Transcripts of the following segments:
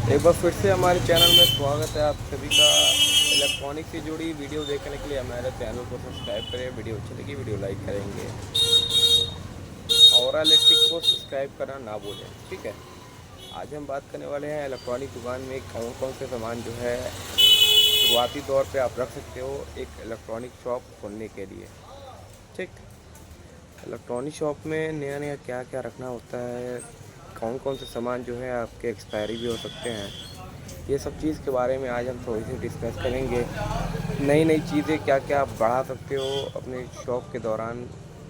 एक बार फिर से हमारे चैनल में स्वागत है आप सभी का। इलेक्ट्रॉनिक से जुड़ी वीडियो देखने के लिए हमारे चैनल को सब्सक्राइब करें। वीडियो अच्छी लगी वीडियो लाइक करेंगे और इलेक्ट्रिक को सब्सक्राइब करना ना भूलें। ठीक है, आज हम बात करने वाले हैं इलेक्ट्रॉनिक दुकान में कौन कौन से सामान जो है शुरुआती तौर पे आप रख सकते हो एक इलेक्ट्रॉनिक शॉप खोलने के लिए। ठीक, इलेक्ट्रॉनिक शॉप में नया नया क्या क्या रखना होता है, कौन कौन से सामान जो है आपके एक्सपायरी भी हो सकते हैं, ये सब चीज़ के बारे में आज हम थोड़ी सी डिस्कस करेंगे। नई नई चीज़ें क्या क्या आप बढ़ा सकते हो अपने शॉप के दौरान,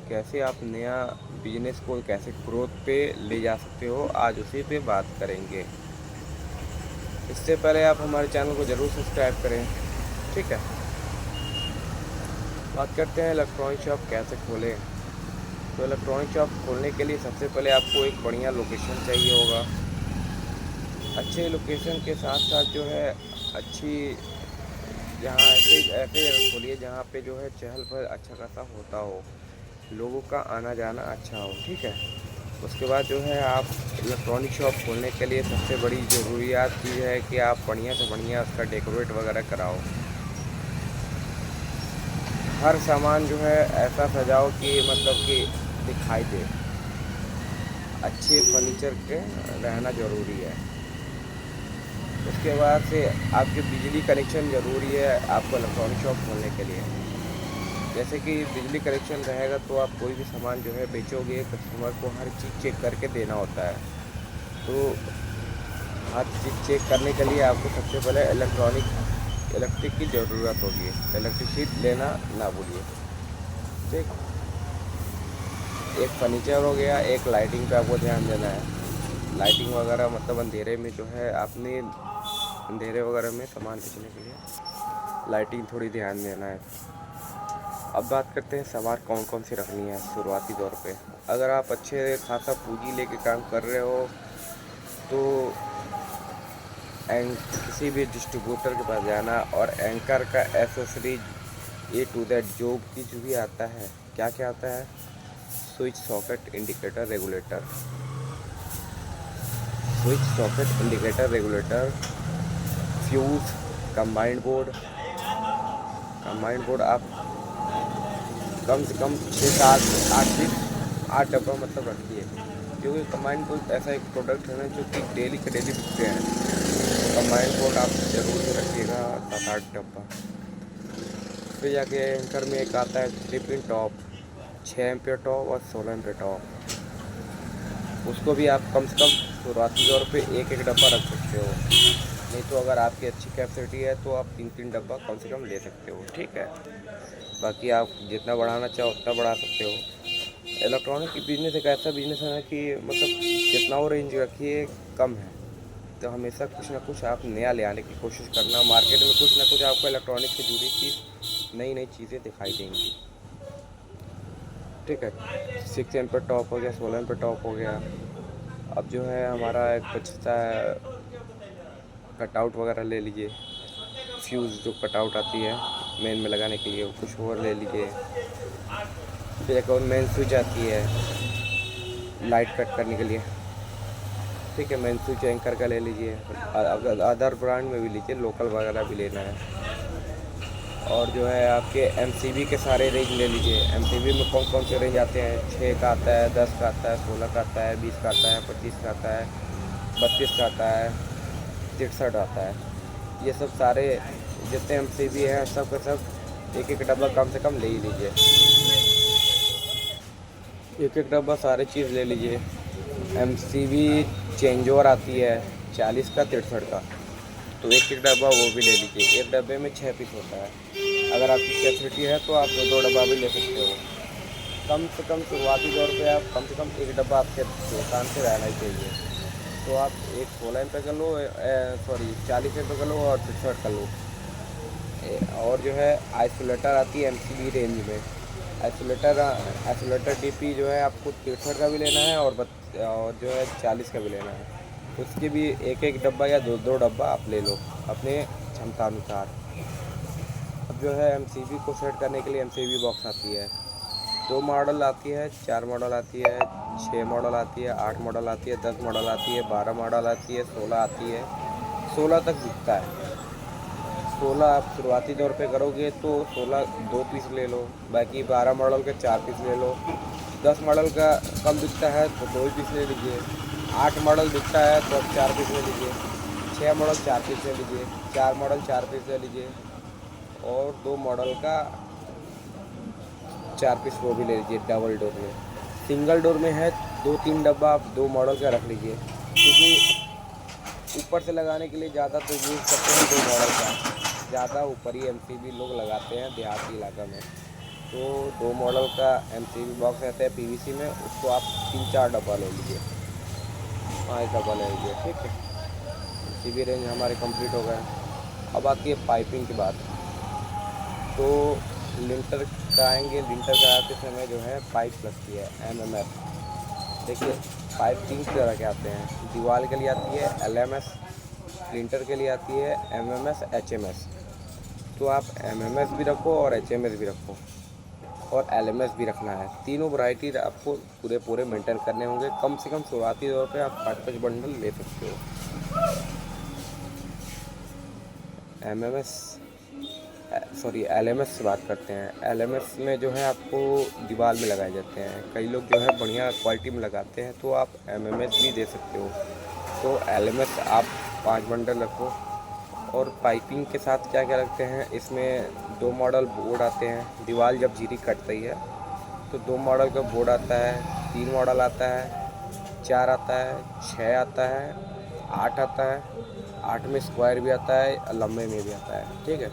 कैसे आप नया बिजनेस को कैसे ग्रोथ पे ले जा सकते हो, आज उसी पे बात करेंगे। इससे पहले आप हमारे चैनल को ज़रूर सब्सक्राइब करें। ठीक है, बात करते हैं इलेक्ट्रॉनिक शॉप कैसे खोलें। तो इलेक्ट्रॉनिक शॉप खोलने के लिए सबसे पहले आपको एक बढ़िया लोकेशन चाहिए होगा। अच्छे लोकेशन के साथ साथ जो है अच्छी, जहाँ ऐसे ऐसे जगह खोलिए जहाँ पे जो है चहल पहल अच्छा खासा होता हो, लोगों का आना जाना अच्छा हो। ठीक है, उसके बाद जो है आप इलेक्ट्रॉनिक शॉप खोलने के लिए सबसे बड़ी ज़रूरियात चीज़ है कि आप बढ़िया से बढ़िया उसका डेकोरेट वगैरह कराओ। हर सामान जो है ऐसा सजाओ कि मतलब कि दिखाई दे। अच्छे फर्नीचर के रहना ज़रूरी है। उसके बाद से आपके बिजली कनेक्शन ज़रूरी है आपको इलेक्ट्रॉनिक शॉप खोलने के लिए। जैसे कि बिजली कनेक्शन रहेगा तो आप कोई भी सामान जो है बेचोगे, कस्टमर को हर चीज़ चेक करके देना होता है। तो हर चीज़ चेक करने के लिए आपको सबसे पहले इलेक्ट्रिक की ज़रूरत होगी। इलेक्ट्रिसिटी लेना ना भूलिए। ठीक, एक फर्नीचर हो गया, एक लाइटिंग पे आपको ध्यान देना है। लाइटिंग वगैरह मतलब अंधेरे में जो है आपने अंधेरे वगैरह में सामान बेचने के लिए लाइटिंग थोड़ी ध्यान देना है। अब बात करते हैं सामान कौन कौन सी रखनी है शुरुआती तौर पे। अगर आप अच्छे खासा पूंजी लेके काम कर रहे हो तो किसी भी डिस्ट्रीब्यूटर के पास जाना और एंकर का एसेसरीज A to Z जो भी आता है। क्या क्या आता है? Switch socket indicator regulator, fuse, combined board आप कम से कम 6 7 8 डब्बा मतलब रखिए, क्योंकि कंबाइंड बोर्ड ऐसा एक प्रोडक्ट है ना जो कि डेली के डेली बिकते हैं। कंबाइंड बोर्ड आप ज़रूर से रखिएगा 7 8 डब्बा। फिर जाके एंकर में एक आता है 3 पिन टॉप, 6 एम्पियर टॉप और 16 एम्पियर टॉप। उसको भी आप कम से कम शुरुआती तौर पे एक एक डब्बा रख सकते हो। नहीं तो अगर आपकी अच्छी कैपेसिटी है तो आप 3 3 डब्बा कम से कम ले सकते हो। ठीक है, बाकी आप जितना बढ़ाना चाहो उतना बढ़ा सकते हो। इलेक्ट्रॉनिक की बिजनेस एक ऐसा बिजनेस है ना कि मतलब जितना वो रेंज रखिए कम है। तो हमेशा कुछ ना कुछ आप नया ले आने की कोशिश करना। मार्केट में कुछ ना कुछ आपको इलेक्ट्रॉनिक से जुड़ी चीज़ नई नई चीज़ें दिखाई देंगी। ठीक है, 6 एम्पियर टॉप हो गया, 16 एम्पियर टॉप हो गया। अब जो है हमारा एक बचता है कटआउट वगैरह ले लीजिए। फ्यूज़ जो कटआउट आती है मेन में लगाने के लिए कुछ और ले लीजिए। फिर एक और मेन स्विच आती है लाइट कट करने के लिए। ठीक है, मेन स्विच एंकर का ले लीजिए। अदर ब्रांड में भी लीजिए, लोकल वगैरह भी लेना है। और जो है आपके एमसीबी के सारे रेंज ले लीजिए। एमसीबी में कौन कौन से रेंज आते हैं? 6 का आता है, 10 का आता है, 16 का आता है, 20 का आता है, 25 का आता है, 32 का आता है, 63 आता है। ये सब सारे जितने एमसीबी हैं सब के सब एक एक डब्बा कम से कम ले ही लीजिए। एक एक डब्बा सारे चीज़ ले लीजिए। एमसीबी चेंज ओवर आती है 40 का, 63 का, तो एक एक डब्बा वो भी ले लीजिए। एक डब्बे में 6 पीस होता है। अगर आपकी कैपेसिटी है तो आप दो दो डब्बा भी ले सकते हो। कम से कम शुरुआती तौर पे आप कम से कम एक डब्बा आपके दुकान से रहना ही चाहिए। तो आप एक 16 एम्पियर का लो, सॉरी 40 एम्पियर का लो और 63 का लो। और जो है आइसोलेटर आती है एमसीबी रेंज में। आइसोलेटर डीपी जो है आपको 63 का भी लेना है और जो है 40 का भी लेना है। उसके भी एक एक डब्बा या दो दो डब्बा आप ले लो अपने क्षमता अनुसार। अब जो है एमसीबी को सेट करने के लिए एमसीबी बॉक्स आती है। 2 मॉडल आती है, 4 मॉडल आती है, 6 मॉडल आती है, 8 मॉडल आती है, 10 मॉडल आती है, 12 मॉडल आती है, 16 आती है 16 तक बिकता है। 16 आप शुरुआती तौर पे करोगे तो 16 2 पीस ले लो, बाकी 12 मॉडल के 4 पीस ले लो। 10 मॉडल का कम बिकता है तो 2 ही पीस ले लीजिए। 8 मॉडल बिकता है तो आप 4 पीस ले लीजिए। 6 मॉडल 4 पीस ले लीजिए। 4 मॉडल 4 पीस ले लीजिए। और 2 मॉडल का 4 पीस वो भी ले लीजिए डबल डोर में। सिंगल डोर में है 2-3 डब्बा आप 2 मॉडल का रख लीजिए, क्योंकि ऊपर से लगाने के लिए ज़्यादा तो यूज़ करते हैं 2 मॉडल का। ज़्यादा ऊपर ही एमसीबी लोग लगाते हैं देहाती इलाका में, तो 2 मॉडल का एमसीबी बॉक्स रहता है पीवीसी में, उसको आप 3-4 डब्बा ले लीजिए, 5 डब्बा ले लीजिए। ठीक है, एमसीबी रेंज हमारे कंप्लीट हो गए। अब आती है पाइपिंग की बात। तो लिंटर कराएंगे, लिंटर कराते समय जो है पाइप लगती है एमएमएस। देखिए पाइप 3 तरह के आते हैं, दीवार के लिए आती है एलएमएस, लिंटर के लिए आती है एमएमएस एचएमएस। तो आप एमएमएस भी रखो और एचएमएस भी रखो और एलएमएस भी रखना है। तीनों वैरायटी आपको पूरे मेंटेन करने होंगे। कम से कम शुरुआती तौर पे आप 5-5 बंडल ले सकते हो। एमएमएस सॉरी एलएमएस से बात करते हैं। एलएमएस में जो है आपको दीवार में लगाए जाते हैं, कई लोग जो है बढ़िया क्वालिटी में लगाते हैं, तो आप एमएमएस भी दे सकते हो। तो एलएमएस आप 5 बंडल रखो। और पाइपिंग के साथ क्या क्या रखते हैं, इसमें 2 मॉडल बोर्ड आते हैं। दीवार जब जीरी कटती है तो 2 मॉडल का बोर्ड आता है, 3 मॉडल आता है, 4 आता है, 6 आता है, 8 आता है। 8 में स्क्वायर भी आता है, लंबे में भी आता है। ठीक है,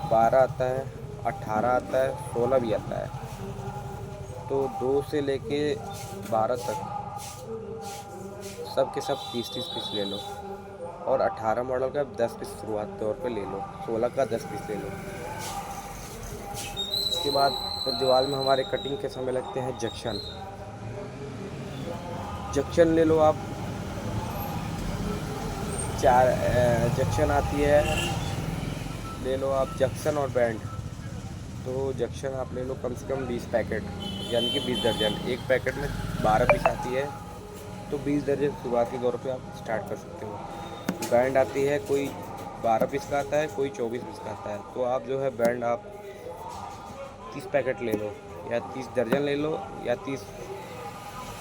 12 आता है, 18 आता है, 16 भी आता है। तो 2 से लेके 12 तक सब के सब 30-30 पीस ले लो। और 18 मॉडल का 10 पीस शुरुआत तौर पे ले लो, 16 का 10 पीस ले लो। उसके बाद तो दीवार में हमारे कटिंग के समय लगते हैं जंक्शन। जंक्शन ले लो आप, 4 जंक्शन आती है, ले लो आप जंक्शन और बैंड। तो जंक्शन आप ले लो कम से कम 20 पैकेट, यानी कि 20 दर्जन। एक पैकेट में 12 पीस आती है, तो 20 दर्जन शुरुआती तौर पे आप स्टार्ट कर सकते हो। बैंड आती है, कोई 12 पीस का आता है, कोई 24 पीस का आता है। तो आप जो है बैंड आप 30 पैकेट ले लो, या 30 दर्जन ले लो, या 30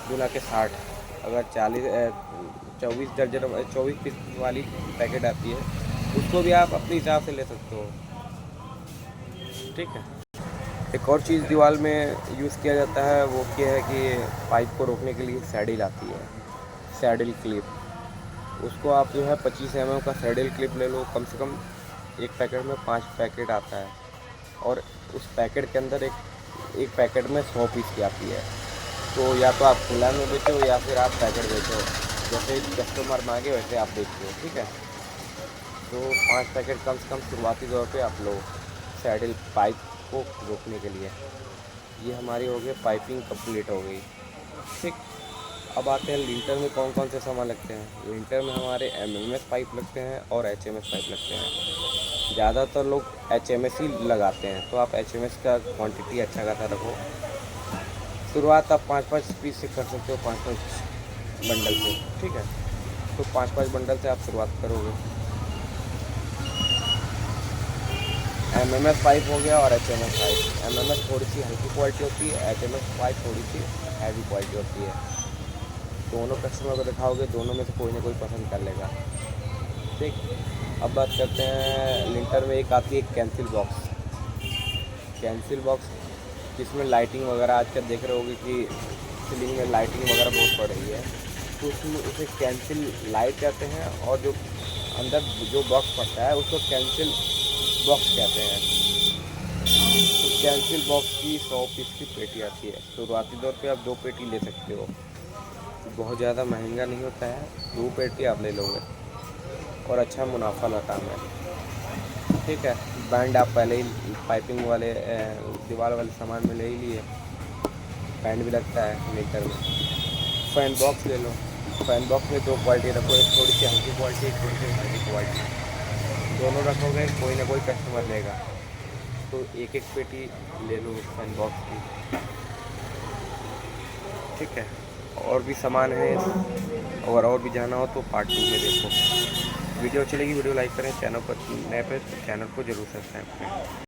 गुना के 60। अगर 24 दर्जन 24 पीस वाली पैकेट आती है, उसको भी आप अपने हिसाब से ले सकते हो। ठीक है, एक और चीज़ दीवार में यूज़ किया जाता है, वो क्या है कि पाइप को रोकने के लिए सैडिल आती है, सैडिल क्लिप। उसको आप जो है 25 mm का सैडिल क्लिप ले लो। कम से कम एक पैकेट में 5 पैकेट आता है, और उस पैकेट के अंदर एक पैकेट में 100 पीस की आती है। तो या तो आप खुला में बेचो या फिर आप पैकेट बेचो, जैसे कस्टमर मांगे वैसे आप बेचो। ठीक है, तो 5 पैकेट कम से कम शुरुआती तौर पे आप लो सैडिल पाइप को रोकने के लिए। ये हमारी हो गई पाइपिंग कंप्लीट हो गई। ठीक, अब आते हैं लिंटर में कौन कौन से सामान लगते हैं। लिंटर में हमारे एमएमएस पाइप लगते हैं और एचएमएस पाइप लगते हैं। ज़्यादातर लोग एचएमएस ही लगाते हैं, तो आप एचएमएस का क्वांटिटी अच्छा खासा रखो। शुरुआत आप 5-5 पीस से कर सकते हो, 5-5 बंडल से। ठीक है, तो 5-5 बंडल से आप शुरुआत करोगे। एमएमएस पाइप हो गया और एचएमएस पाइप। एमएमएस थोड़ी सी हल्की क्वालिटी होती है, एचएमएस पाइप थोड़ी सी हैवी क्वालिटी होती है। दोनों कस्टमर को दिखाओगे, दोनों में से कोई ना कोई पसंद कर लेगा। ठीक, अब बात करते हैं लिंटर में एक आती है कैंसिल बॉक्स। कैंसिल बॉक्स जिसमें लाइटिंग वगैरह आजकल देख रहे होगे कि सीलिंग में लाइटिंग वगैरह बहुत पड़ रही है, तो उसमें उसे कैंसिल लाइट कहते हैं, और जो अंदर जो बॉक्स पड़ता है उसको कैंसिल बॉक्स कहते हैं। तो कैंसिल बॉक्स की 100 पीस की पेटी आती है। शुरुआती तौर पे आप 2 पेटी ले सकते हो, बहुत ज़्यादा महंगा नहीं होता है, 2 पेटी आप ले लोगे और अच्छा मुनाफा का काम है। ठीक है, बैंड आप पहले ही पाइपिंग वाले दीवार वाले सामान में ले ही लिए, बैंड भी लगता है मीटर में। फैन बॉक्स ले लो। फैन बॉक्स में 2 क्वालिटी रखो, एक थोड़ी सी हल्की क्वालिटी, एक थोड़ी सी हैवी क्वालिटी। दोनों रखोगे कोई ना कोई कस्टमर लेगा, तो एक पेटी ले लो फैन बॉक्स की। ठीक है, और भी सामान है, और भी जाना हो तो पार्ट 2 में देखो। वीडियो अच्छी लगी वीडियो लाइक करें, चैनल पर नए पे चैनल को जरूर सब्सक्राइब करें।